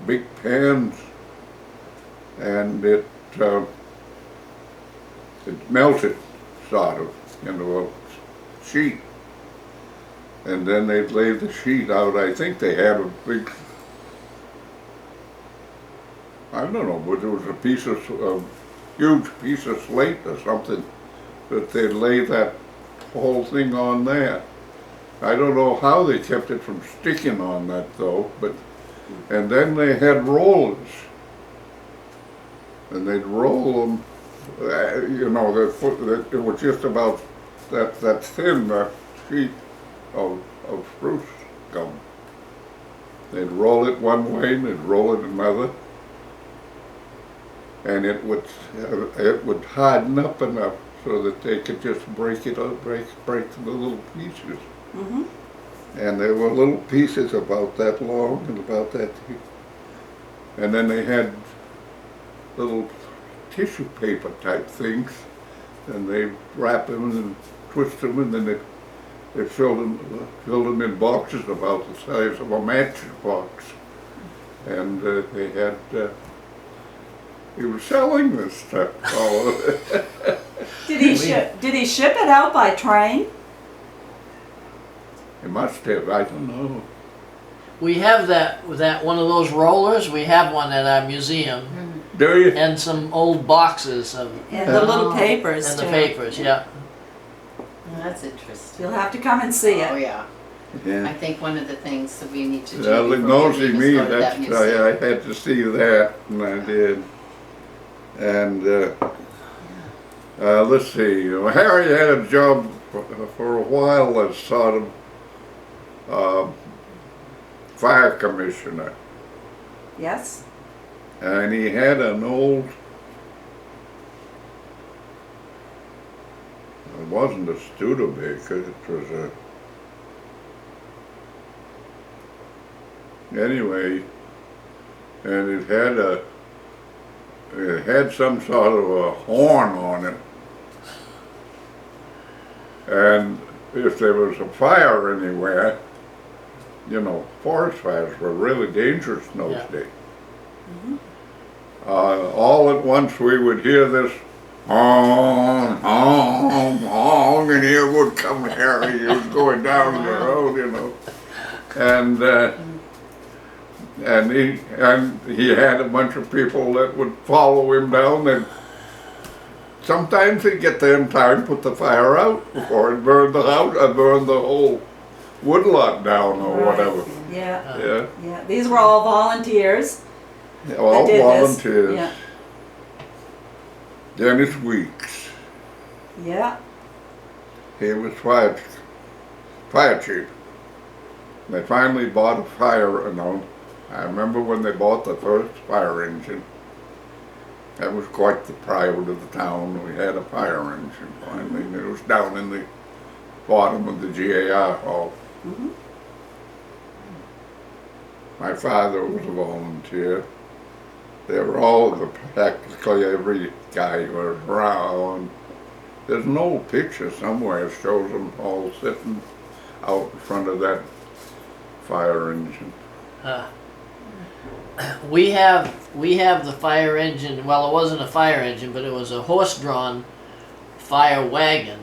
big pans, and it melted sort of into a sheet. And then they'd lay the sheet out. I think they had a big, I don't know, but it was a piece of, a huge piece of slate or something, that they'd lay that whole thing on there. I don't know how they kept it from sticking on that though, but, and then they had rollers. And they'd roll them, you know, it was just about that thin sheet of spruce gum. They'd roll it one way and they'd roll it another, and it would harden up enough so that they could just break it up, break the little pieces. Mm-hmm. And there were little pieces about that long and about that thick. And then they had little tissue paper type things, and they wrap them and twist them, and then they filled them in boxes about the size of a matchbox. And they had, he was selling this stuff. All of it. Did he ship it out by train? He must have, I don't know. We have that one of those rollers. We have one at our museum, Do you? and some old boxes of And the little papers and too. the papers. Yeah. That's interesting. You'll have to come and see Oh it. yeah. I Yeah. think one of the things that we need to do Well, before it nosy we me, go to that that's, museum. I had to see that, and I did. And let's see, Harry had a job for a while as sort of fire commissioner, Yes? and he had an old, it wasn't a Studebaker, it was anyway, and it had some sort of a horn on it, and if there was a fire anywhere, you know, forest fires were really dangerous in those Yeah. days. All at once we would hear this honk, honk, honk, and here would come Harry. He was going down the road, you know, and he had a bunch of people that would follow him down. And sometimes he'd get there in time, put the fire out before it burned the house, burned the whole woodlot down or Right. whatever. Yeah. Yeah, Yeah. These were all volunteers. all did this. volunteers. Yeah. Dennis Weeks, Yeah. he was fire chief. They finally bought a fire, I remember when they bought the first fire engine. That was quite the pride of the town. We had a fire engine finally. It was down in the bottom of the GAR hall. Mm-hmm. My father was a volunteer. They were all, practically every guy was around. There's an old picture somewhere that shows them all sitting out in front of that fire engine. We have the fire engine. Well, it wasn't a fire engine, but it was a horse-drawn fire wagon,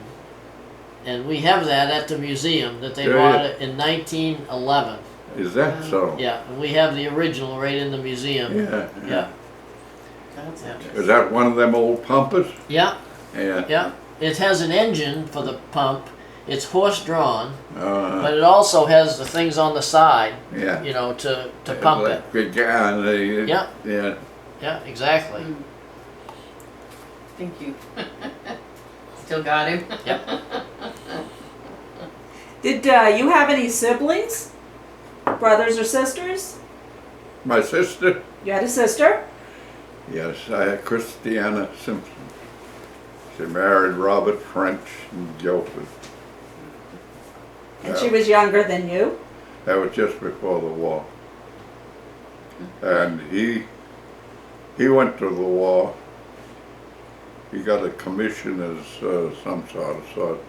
and we have that at the museum. That they Yeah, bought yeah. it in 1911. Is that so? Yeah, and we have the original right in the museum. Yeah. Yeah. That's Yeah. interesting. Is that one of them old pumpers? Yeah. Yeah. Yeah. It has an engine for the pump. It's horse-drawn, but Uh, it also has the things on the side, yeah. you know, to pump it. Yeah. Yeah. Yeah. Yeah, exactly. Thank you. Still got him? Yep. Did you have any siblings? Brothers or sisters? My sister? You had a sister? Yes, I had Christiana Simpson. She married Robert French in Guildford. And she was younger than you? That was just before the war. And he went to the war. He got a commission as some sort.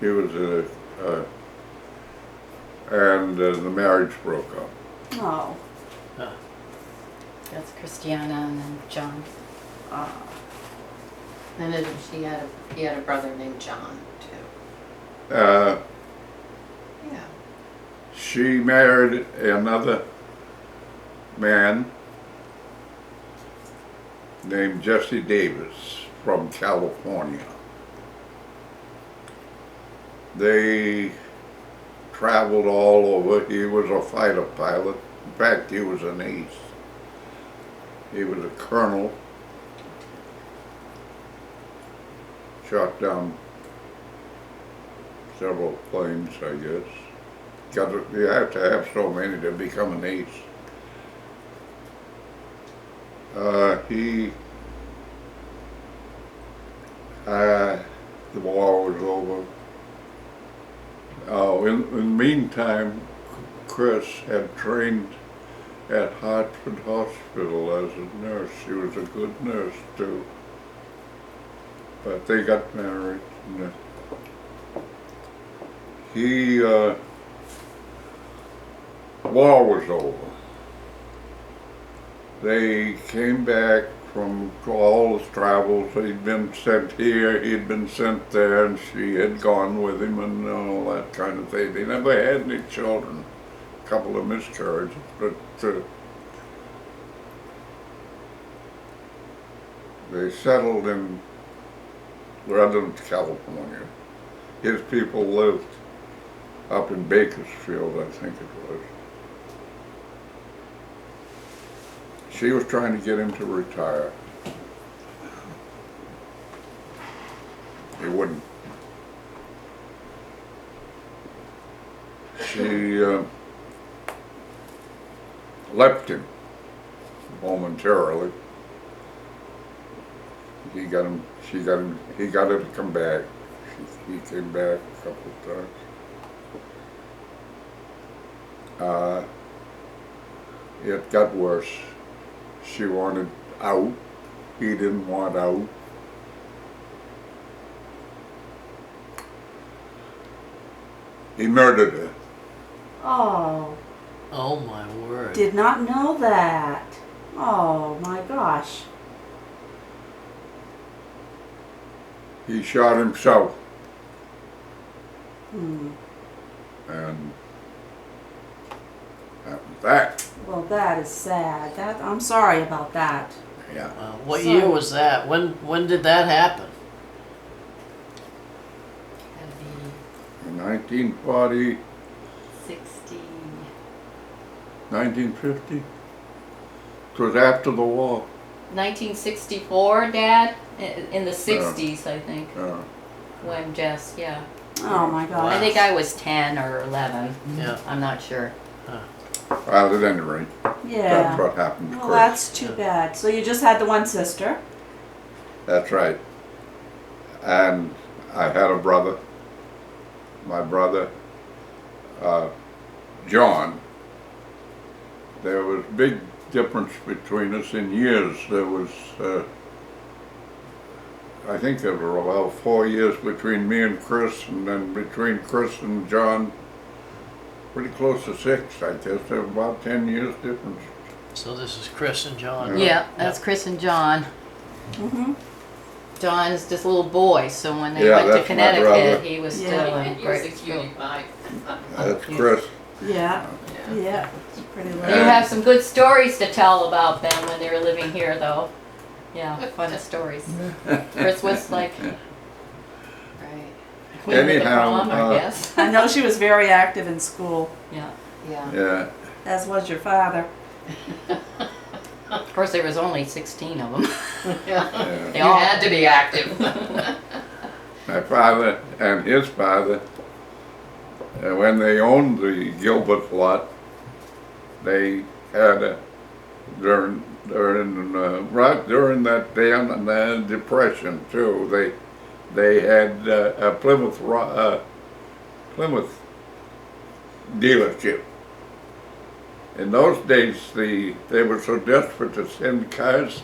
He was and the marriage broke up. Oh. That's Christiana and then John. And then he had a brother named John too. Uh, Yeah. she married another man named Jesse Davis from California. They traveled all over. He was a fighter pilot. In fact, he was an ace. He was a colonel. Shot down several planes, I guess. You have to have so many to become an ace. The war was over. In the meantime, Chris had trained at Hartford Hospital as a nurse. She was a good nurse too. But they got married. And war was over. They came back from all his travels. He'd been sent here, he'd been sent there, and she had gone with him and all that kind of thing. They never had any children. A couple of miscarriages, but they settled in Redlands, California. His people lived up in Bakersfield, I think it was. She was trying to get him to retire. He wouldn't. She left him momentarily. He got him. She got him. He got her to come back. He came back a couple of times. It got worse. She wanted out. He didn't want out. He murdered her. Oh, Oh my word. did not know that. Oh my gosh. He shot himself. Hmm. And that was that. Well, that is sad. I'm sorry about that. Yeah. What So- year was that? When did that happen? Had to be In 1940, 60. 1950. It was after the war. 1964, Dad? In the 60s, I think. When Jess, yeah. Oh my I gosh. think I was 10 or 11. Yeah. I'm not sure. Well, at any rate, Yeah. that's what happened to Well, Chris. that's too bad. So you just had the one sister. That's right. And I had a brother. My brother, John. There was big difference between us in years. There was, I think there were about 4 years between me and Chris, and then between Chris and John, pretty close to 6, I guess. There were about 10 years difference. So this is Chris and John. Yeah. Yeah, that's Chris and John. Mm-hmm. John is just a little boy, so when they Yeah, went to that's my Connecticut, brother. he was Yeah. still in He was a grade school. cutie pie. That's Chris. Yeah. Yeah. Yeah. It's pretty You low. have some good stories to tell about them when they were living here, though. Yeah, fun stories. Chris was like, right. Queen of the Anyhow, prom, I guess. I know she was very active in school, Yeah, yeah. Yeah. as was your father. Of course, there was only 16 of them. Yeah. They You all had to be active. My father and his father, when they owned the Gilbert lot, they had during right during that damn and the Depression too. They had a Plymouth dealership. In those days, they were so desperate to send cars,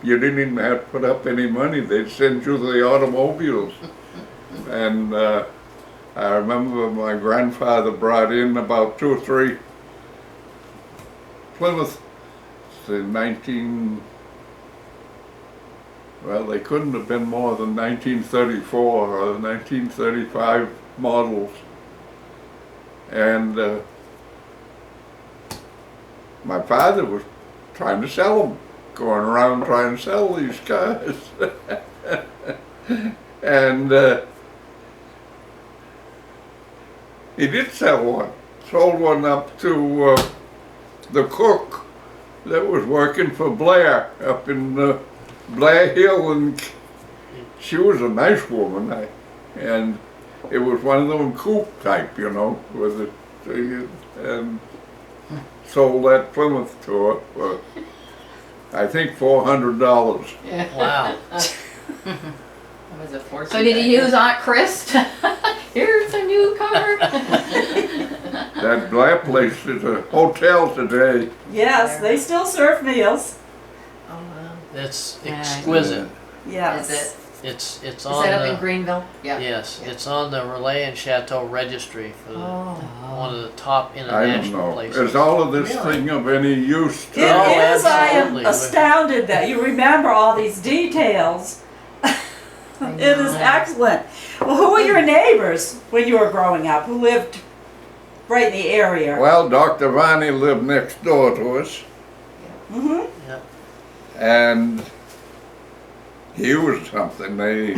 you didn't even have to put up any money. They'd send you the automobiles. And I remember my grandfather brought in about 2 or 3 Plymouth the well, they couldn't have been more than 1934 or 1935 models. And my father was trying to sell them, going around trying to sell these cars. And he did sell one, sold one up to the cook that was working for Blair up in Blair Hill, and she was a nice woman, and it was one of them coupe type, you know, with it, and sold that Plymouth to her for, I think, $400. Wow. That was a fortune. So did he use Aunt Chris? Here's a new car. That Blair place is a hotel today. Yes, they still serve meals. Oh, wow. It's Yeah. exquisite. Yes. Is it? It's Is on that up in the, Greenville? Yeah. yes, it's on the Relay and Chateau registry for the, Oh. one of the top I don't international know. places. Is all of this Really? thing of any use to It Oh, is. I am absolutely. astounded that you remember all these details. It is excellent. Well, who were your neighbors when you were growing up? Who lived right in the area? Well, Dr. Varney lived next door to us, Mm-hmm. Yeah. and he was something. They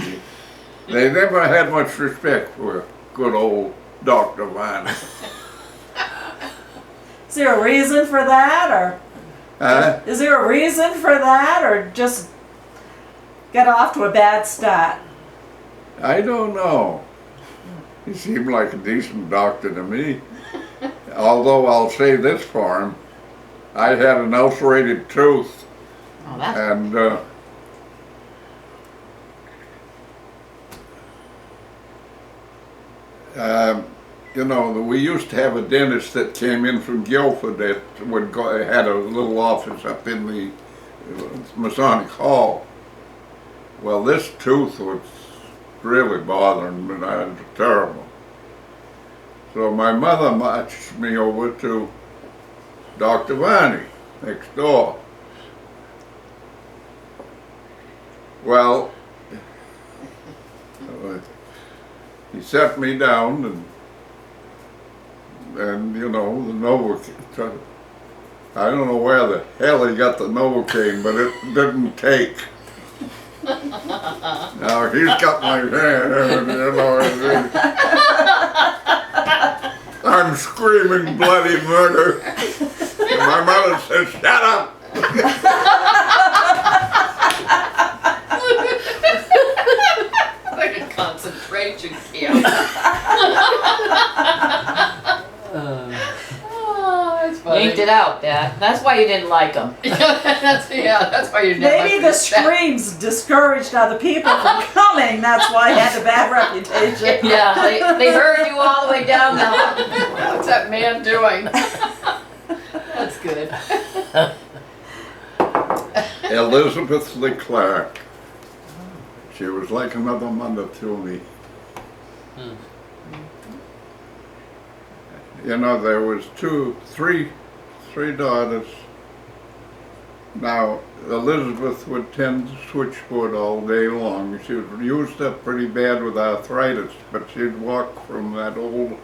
never had much respect for good old Dr. Varney. Is there a reason for that, or is there a reason for that, or just got off to a bad start? I don't know. He seemed like a decent doctor to me. Although I'll say this for him, I had an ulcerated tooth, Oh, that's and you know, we used to have a dentist that came in from Guilford that would go, had a little office up in the Masonic Hall. Well, this tooth was really bothering me, and it was terrible. So my mother marched me over to Dr. Varney next door. Well, he set me down, and you know, the Novocaine, I don't know where the hell he got the Novocaine, but it didn't take. Now he's got my hand, and, you know, I'm screaming bloody murder. And my mother says, "Shut up!" Like a concentration camp. Oh, that's funny. yanked it out, Dad. That's why you didn't like him. That's why you're never. Maybe the screams discouraged other people from coming. That's why he had a bad reputation. Yeah, they heard you all the way down the What's that man doing? That's good. Elizabeth Leclerc. She was like another mother to me. You know, there was three daughters. Now, Elizabeth would tend the switchboard all day long. She was used up pretty bad with arthritis, but she'd walk from that old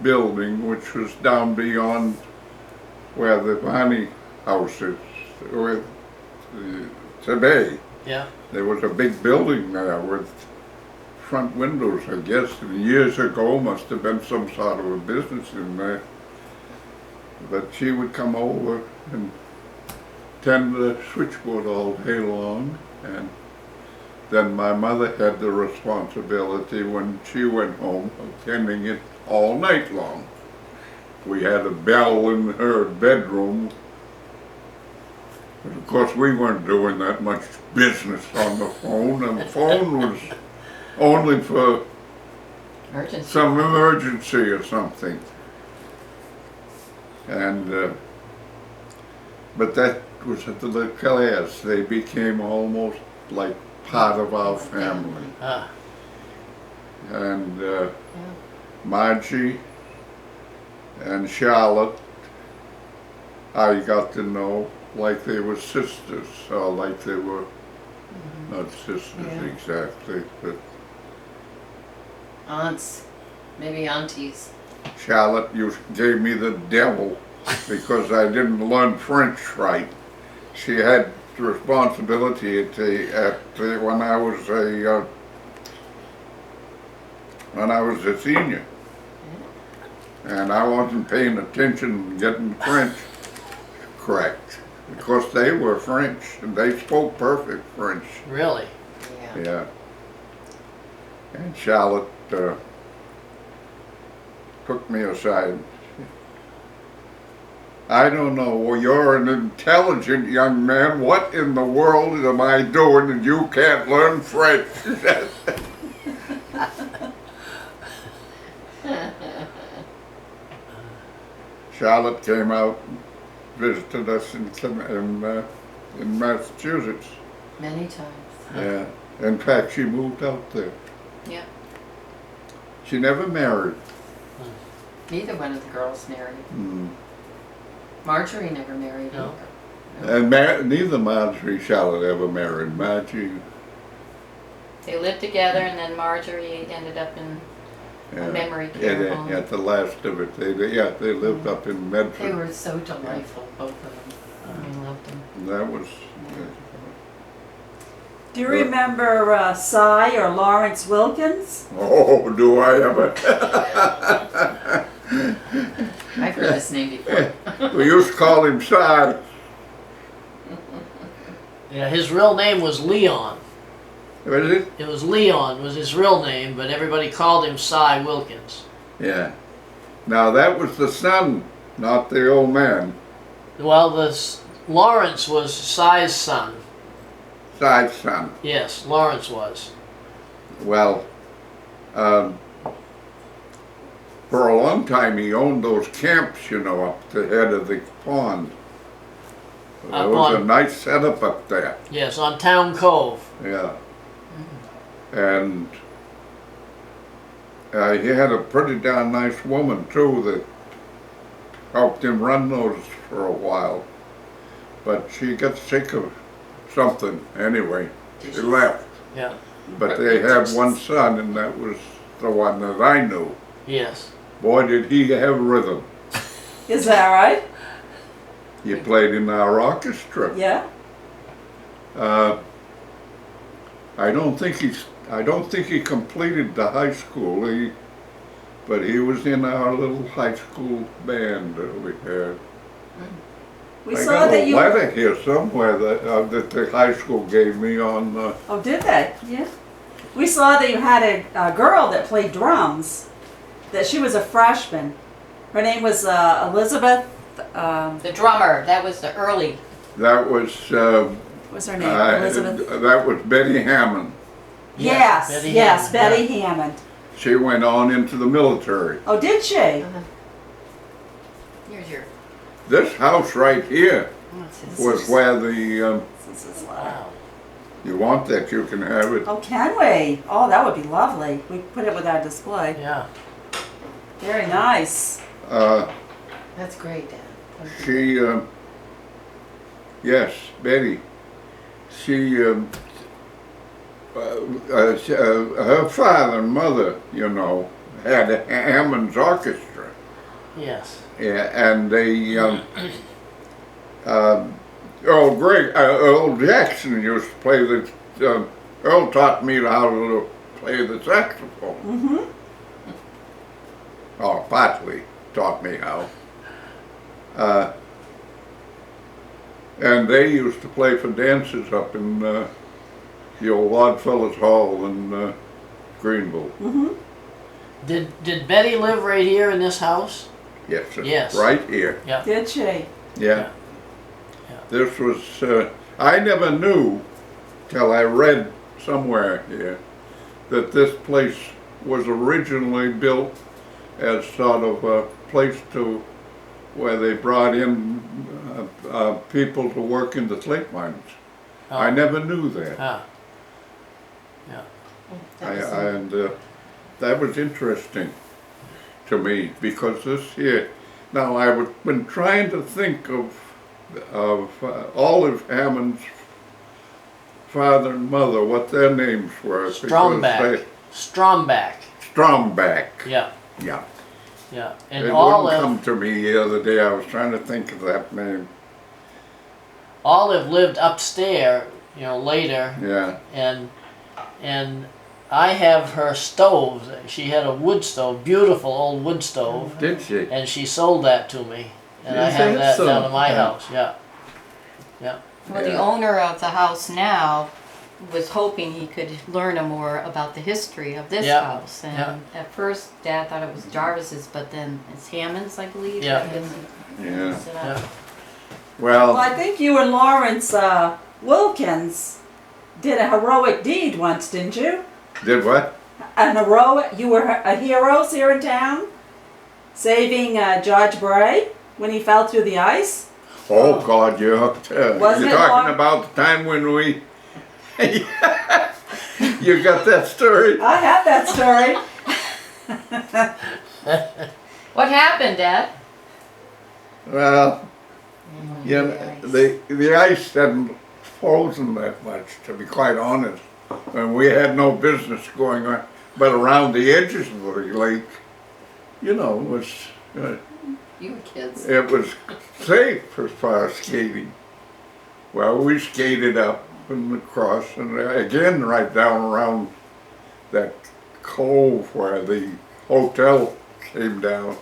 building, which was down beyond where the Varney house is, with today. Yeah. There was a big building there with front windows, I guess, and years ago must have been some sort of a business in there. But she would come over and tend the switchboard all day long, and then my mother had the responsibility when she went home of tending it all night long. We had a bell in her bedroom. But of course, we weren't doing that much business on the phone, and the phone was only for emergency. some emergency or something. And, but that was at the Leclercs. They became almost like part of our family. Ah. And Margie and Charlotte, I got to know like they were sisters, or like they were not sisters Yeah. exactly, but Aunts, maybe aunties. Charlotte gave me the devil because I didn't learn French right. She had the responsibility when I was a senior, and I wasn't paying attention getting French correct. Of course, they were French and they spoke perfect French. Really? Yeah. Yeah. And Charlotte took me aside. I don't know, well, you're an intelligent young man. What in the world am I doing that you can't learn French? Charlotte came out, visited us in Massachusetts. Many times. Yeah. In fact, she moved out there. Yeah. She never married. Neither one of the girls married. Mm. Marjorie never married No. either. And neither Marjorie Charlotte ever married. Margie, They lived together, and then Marjorie ended up in a memory care home. at the last of it, they lived up in They Medford. were so delightful, both of them. I loved them. And that was, Do you remember Cy or Lawrence Wilkins? oh, do I ever? I've heard this name before. We used to call him Si. Yeah, his real name was Leon. Was it? It was Leon was his real name, but everybody called him Cy Wilkins. Yeah. Now that was the son, not the old man. Well, Lawrence was Cy's son. Si's son. Yes, Lawrence was. Well, for a long time he owned those camps, you know, up the head of the pond. There Up was a on- nice setup up there. Yes, on Town Cove. Yeah. And he had a pretty darn nice woman too that helped him run those for a while. But she got sick of something anyway. She left. Yeah. But they had one son, and that was the one that I knew. Yes. Boy, did he have rhythm. Is that right? He played in our orchestra. Yeah. I don't think he completed the high school. But he was in our little high school band that we had. We I saw got that a you. letter here somewhere that the high school gave me on. Oh, did they? Yeah. We saw that you had a girl that played drums. That she was a freshman. Her name was Elizabeth. The drummer, that was the early. That was What's her name? Elizabeth. that was Betty Hammond. Yes. Betty Yes. Hammond, Betty yeah. Hammond. She went on into the military. Oh, did she? Here's your. This house right here What's his? was where the This is loud. Wow. you want that you can have it. Oh, can we? Oh, that would be lovely. We put it with our display. Yeah. Very nice. That's great, Dad. She yes, Betty. She her father and mother, you know, had a Hammond's orchestra. Yes. Yeah, and they Earl Jackson used to play the Earl taught me how to play the saxophone. Mm-hmm. Or partly taught me how. And they used to play for dances up in the old Oddfellows Hall in Greenville. Mm-hmm. Did Betty live right here in this house? Yes, it's Yes. right here. Yeah. Did she? Yeah. Yeah. This was, I never knew till I read somewhere here that this place was originally built as sort of a place where they brought in people to work in the slate mines. Oh. I never knew that. Ah. Yeah. That was interesting to me because this here. Now I've been trying to think of of Olive Hammond's father and mother, what their names were. because Stromback. Stromback. Stromback, Yeah, yeah. yeah. It And wouldn't Olive, come to me the other day, I was trying to think of that name. Olive lived upstairs, later, Yeah, and I have her stove. She had a wood stove, beautiful old wood stove, did she? and she sold that to me, and I Is have that that so? down at my Yeah. house. Yeah. Well, the Yeah. owner of the house now was hoping he could learn more about the history of this Yeah. house. And Yeah. at first, Dad thought it was Jarvis's, but then it's Hammond's, I believe. Yeah. I guess he Yeah. messed it up. Yeah. Well, Well, I think you and Lawrence Wilkins did a heroic deed once, didn't you? did what? You were a hero here in town, saving George Bray when he fell through the ice. Oh, God, you're Wasn't it talking long- about the time when we, you got that story? I have that story. What happened, Dad? Well, yeah, the ice hadn't frozen that much, to be quite honest. And we had no business going on, but around the edges of the lake, it was You were kids. it was safe as far as skating. Well, we skated up and across, and again right down around that cove where the hotel came down,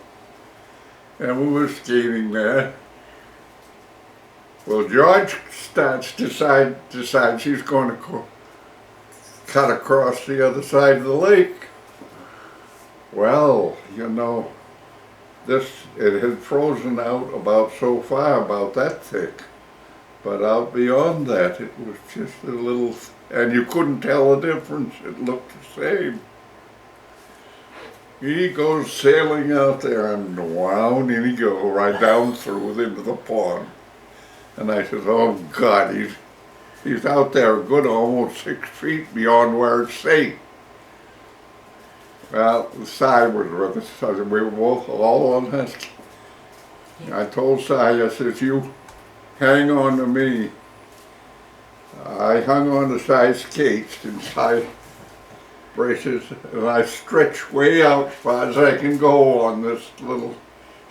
and we were skating there. Well, George decides he's going to cut across the other side of the lake. Well, it had frozen out about so far, about that thick. But out beyond that, it was just a little, and you couldn't tell the difference. It looked the same. He goes sailing out there, and down and he go right down through into the pond. And I said, oh God, he's out there a good almost 6 feet beyond where it's safe. Well, Cy was with us, so we were both all on this. I told Cy, I said, you hang on to me. I hung on to Cy's skates and Cy braces, and I stretched way out as far as I can go on this little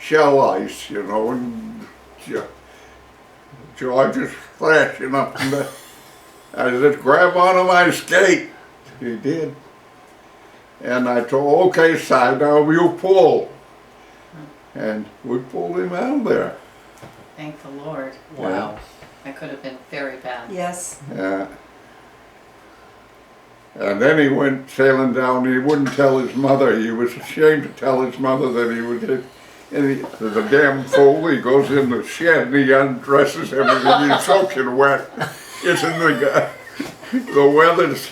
shell ice, and George is flashing up and down. I said, grab onto my skate. He did. And I told, okay, Cy, now you pull. And we pulled him out of there. Thank the Lord. Wow. That could have been very bad. Yes. Yeah. And then he went sailing down. He wouldn't tell his mother. He was ashamed to tell his mother that he would hit. And there's a damn fool. He goes in the shed and he undresses everything. He's soaking wet. It's in the weather's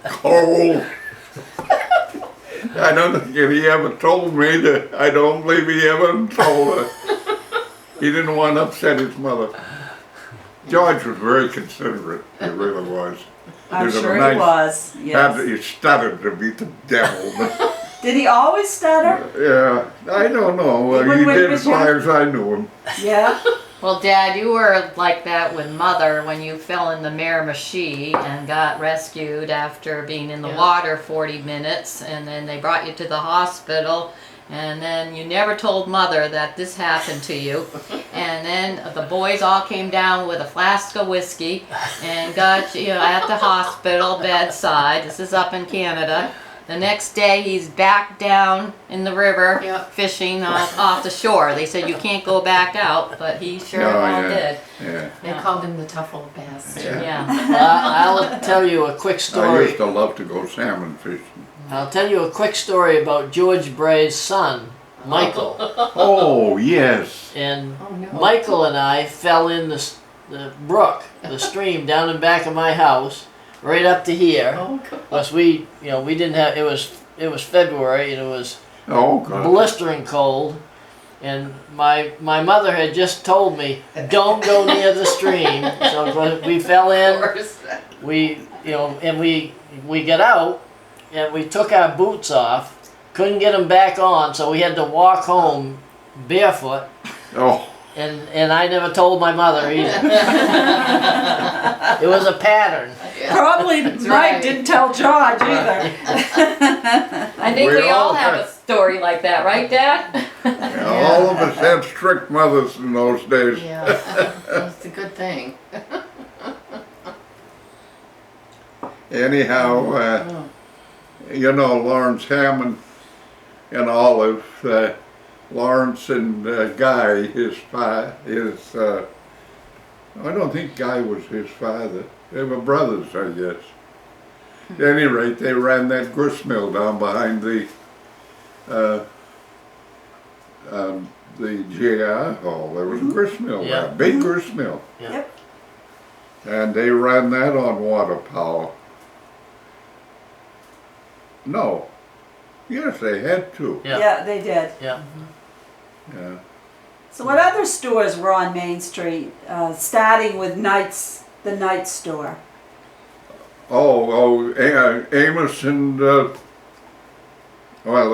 cold. I don't think he ever told me that. I don't believe he ever told her. He didn't want to upset his mother. George was very considerate. He really was. I'm was a sure he nice- was. Yes. He stuttered to beat the devil. But, Did he always stutter? yeah, I don't know. Even He when he did was as long young? as I knew him. Yeah. Well, Dad, you were like that with Mother when you fell in the Miramichi and got rescued after being in the Yeah. water 40 minutes, and then they brought you to the hospital, and then you never told Mother that this happened to you. And then the boys all came down with a flask of whiskey and got you at the hospital bedside. This is up in Canada. The next day, he's back down in the river Yep. fishing off the shore. They said you can't go back out, but he sure Oh, all yeah. did. Yeah. They called him the tough old bastard. Yeah. Yeah. I'll tell you a quick I story. used to love to go salmon fishing. I'll tell you a quick story about George Bray's son, Michael. Oh, yes. And Oh no. Michael and I fell in the brook, the stream down in back of my house, right up to here. Oh God. Plus we didn't have, it was February and it was Oh, God. blistering cold. And my mother had just told me, don't go near the stream. So we fell Of in, course. and we got out and we took our boots off, couldn't get them back on, so we had to walk home barefoot. Oh, and I never told my mother either. It was a pattern. Probably Mike right. didn't tell George either. I think We we all all have had- a story like that, right, Dad? all of us had strict mothers in those days. Yeah, that's a good thing. Anyhow, you know Lawrence Hammond and Olive, Lawrence and Guy, his father, I don't think Guy was his father. They were brothers, I guess. At any rate, they ran that gristmill down behind the GI Hall. There was a gristmill Yeah. there, big gristmill. Yeah. Yep. And they ran that on water power. No. Yes, they had to. Yeah. Yeah, they did. Yeah. Yeah. So what other stores were on Main Street, starting with the Knight store? Amos and, well,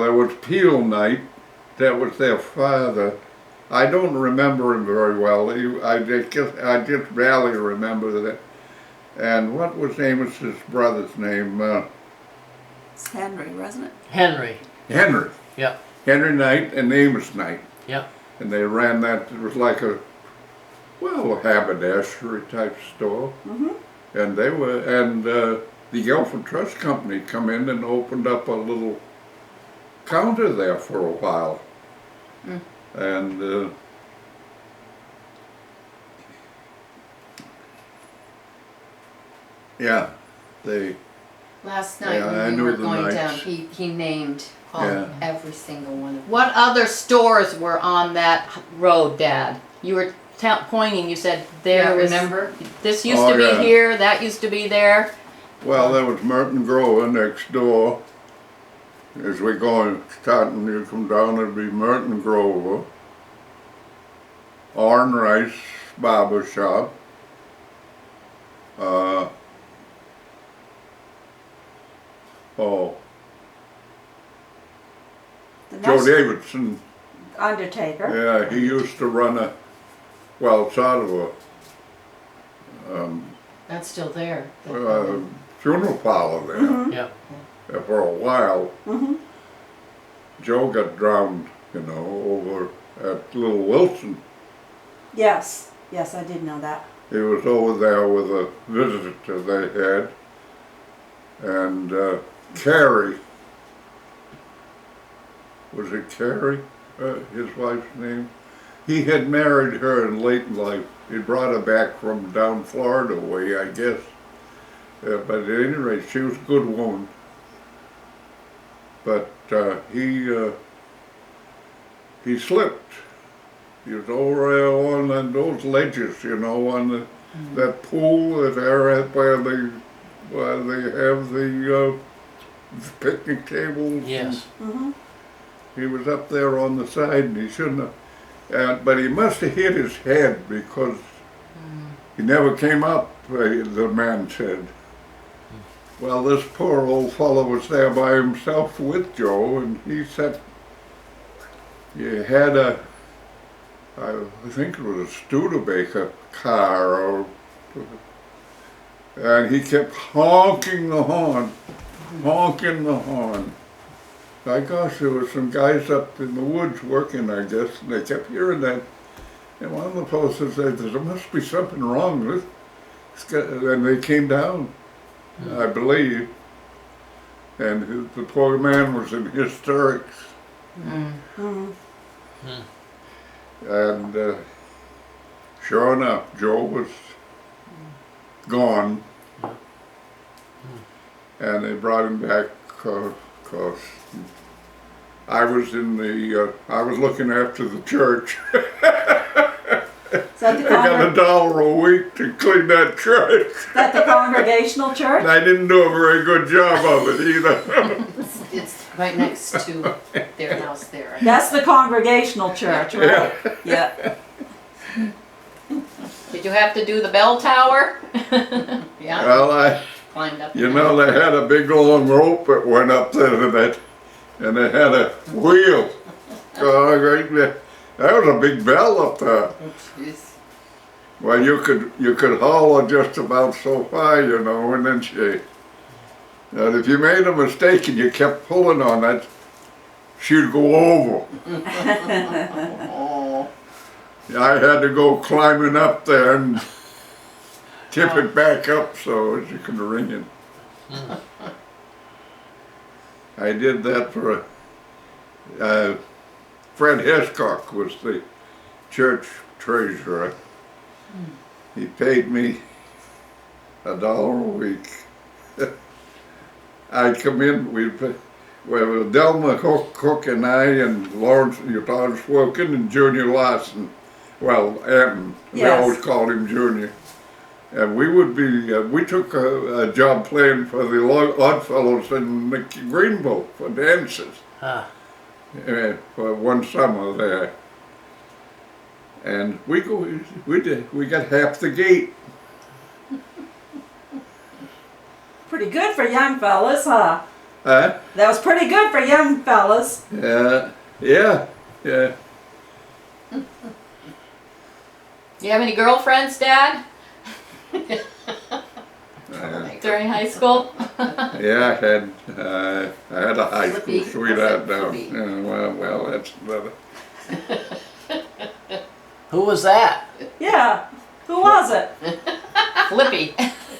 there was Peel Knight. That was their father. I don't remember him very well. I just barely remember that. And what was Amos's brother's name? It's Henry, wasn't it? Henry. Henry. Yeah. Henry Knight and Amos Knight. Yeah. And they ran that, it was like a haberdashery type store. And they were, the Guilford Trust Company come in and opened up a little counter there for a while. And yeah, they, Last night Yeah, I when we knew were the going Knights. down, he named Yeah. every single one of them. What other stores were on that road, Dad? You were pointing, you said Yeah, there was, remember? this used Oh, to be yeah. here, that used to be there. well, there was Merton Grover next door. As we go, starting, you come down, it'd be Merton Grover. Orrin Rice Barber Shop. The Joe next Davidson, Undertaker. yeah, he used to run sort of That's still there. a funeral parlor there. Yeah. For a while. Joe got drowned, over at Little Wilson. Yes, yes, I did know that. He was over there with a visitor they had. And Carrie, was it Carrie, his wife's name? He had married her in late life. He brought her back from down Florida way, I guess. But at any rate, she was a good woman. But he slipped. He was over there on those ledges, on that pool that they're at where they have the picnic tables. Yes. He was up there on the side, and he shouldn't have. But he must have hit his head because he never came up. The man said. Well, this poor old fellow was there by himself with Joe, and he said he had I think it was a Studebaker car, and he kept honking the horn. My gosh, there were some guys up in the woods working, I guess, and they kept hearing that. And one of the fellows said, there must be something wrong with this guy. And they came down, I believe. And the poor man was in hysterics. And sure enough, Joe was gone. And they brought him back, of course. I was I was looking after the church. Is that the, I got $1 a week to clean that church. that the Congregational Church? And I didn't do a very good job of it either. It's right next to their house there. That's the Congregational Church, right? Yeah. Did you have to do the bell tower? Yeah, Well, climbed up. they had a big long rope that went up there to that, and it had a wheel. So That was a big bell up there. Oh, jeez. Well, you could holler just about so far, you know, and then and if you made a mistake and you kept pulling on it, she'd go over. Oh, I had to go climbing up there and tip it back up so she could ring it. I did that for Fred Hiscock was the church treasurer. He paid me $1 a week. I'd come in, well, Delma Cook and I and Lawrence Wilkin and Junior Larson, well, Anton, we Yes. always called him Junior. And we would be, we took a job playing for the Oddfellows in Greenville for dances for one summer there. And we got half the gate. Pretty good for young fellas, huh? Huh? That was pretty good for young fellas. Yeah. Do you have any girlfriends, Dad? During high school? Yeah, I had a high school Flippy. sweetheart down. Flippy. Yeah, well, that's another. Who was that? Yeah. Who was it? Flippy.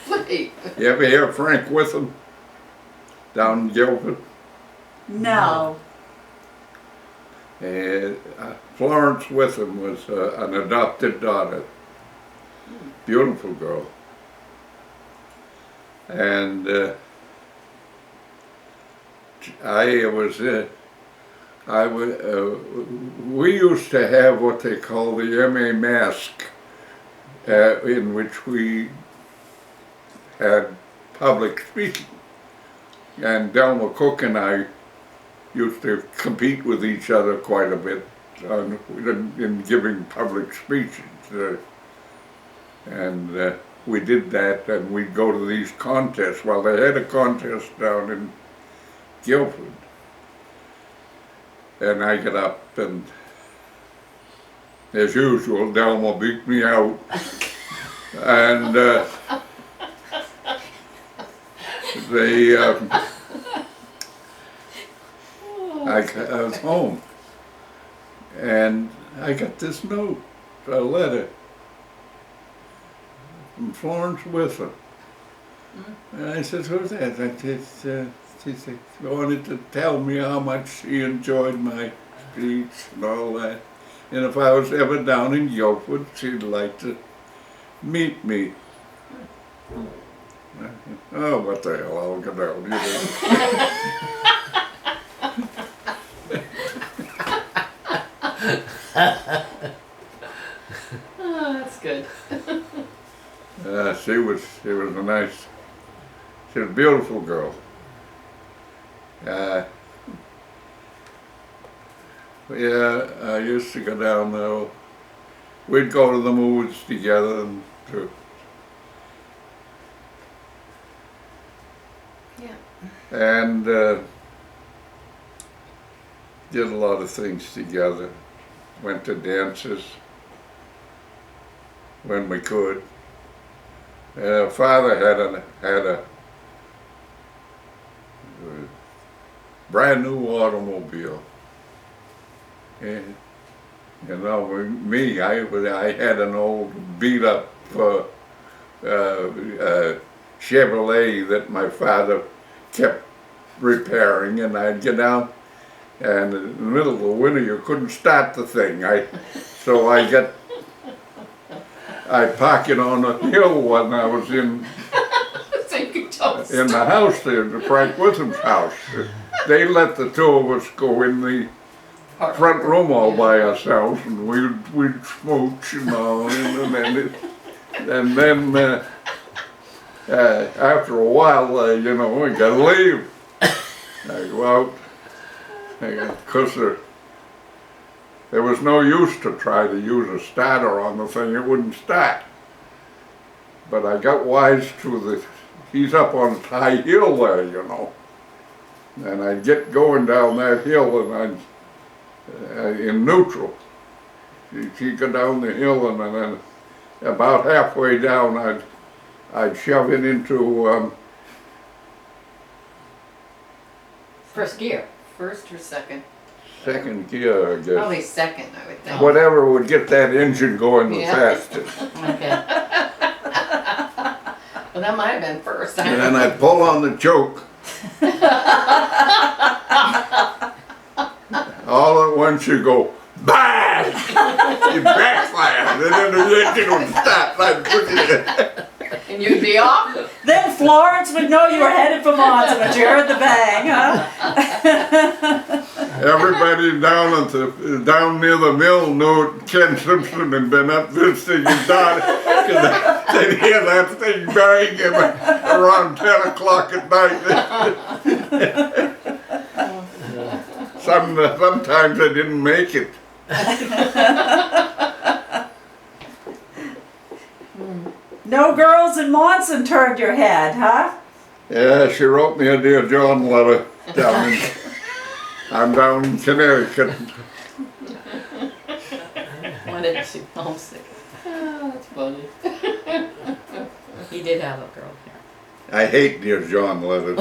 Flippy. You ever hear Frank Witham down in Guilford? No. Florence Witham was an adopted daughter. Beautiful girl. And we used to have what they call the MA Mask, in which we had public speaking. And Delma Cook and I used to compete with each other quite a bit in giving public speeches. And we did that, and we'd go to these contests. Well, they had a contest down in Guilford. And I got up, and as usual, Delma beat me out. And I was home, and I got this note, a letter from Florence Witham. And I said, who's that? She said, she wanted to tell me how much she enjoyed my speech and all that. And if I was ever down in Guilford, she'd like to meet me. Oh, what the hell, I'll go down, you know. Oh, that's good. She was a nice, she was a beautiful girl. Yeah, I used to go down there. We'd go to the movies together and and did a lot of things together. Went to dances when we could. Father had a brand new automobile. And, you know, me, I had an old beat up Chevrolet that my father kept repairing, and I'd get out, and in the middle of the winter you couldn't start the thing. So I parked it on a hill when I was in So you can tell us. the house there, the Frank Witham's house. They let the two of us go in the front room all by ourselves, and we'd smooch and all, and then after a while, you know, we gotta leave. I go out, because there was no use to try to use a starter on the thing; it wouldn't start. But I got wise to he's up on a high hill there, you know, and I'd get going down that hill, and I'd in neutral, she'd go down the hill, and then about halfway down, I'd shove it into First gear. First or second? second gear, I guess. Probably second, I would think. Whatever would get that engine going the Yeah. fastest. Okay. Well, that might have been first. And then I'd pull on the choke. All at once you go, BAM! You backfire, and then the engine would stop. I'd put it And you'd be off? Then Florence would know you were headed for Monson, but you heard the bang, huh? Everybody down near the mill knew Ken Simpson had been up visiting his daughter, because they'd hear that thing bang around 10 o'clock at night. Sometimes I didn't make it. No girls in Monson turned your head, huh? Yeah, she wrote me a Dear John letter down in, I'm down in Connecticut. Wanted to homesick. Oh, that's funny. He did have a girl here. I hate Dear John letters.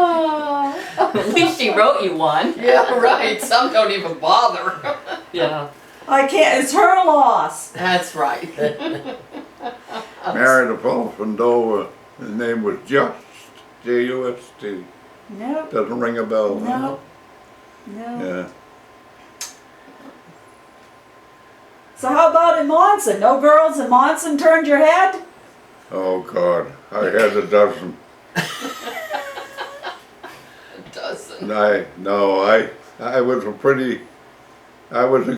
At least she wrote you one. Yeah, right. Some don't even bother. Yeah. I can't, it's her loss. That's right. Married a fellow from Dover. His name was Just, J-U-S-T. No, Doesn't ring a bell. huh? no, no. Yeah. So how about in Monson? No girls in Monson turned your head? Oh God, I had a dozen. Doesn't. I was a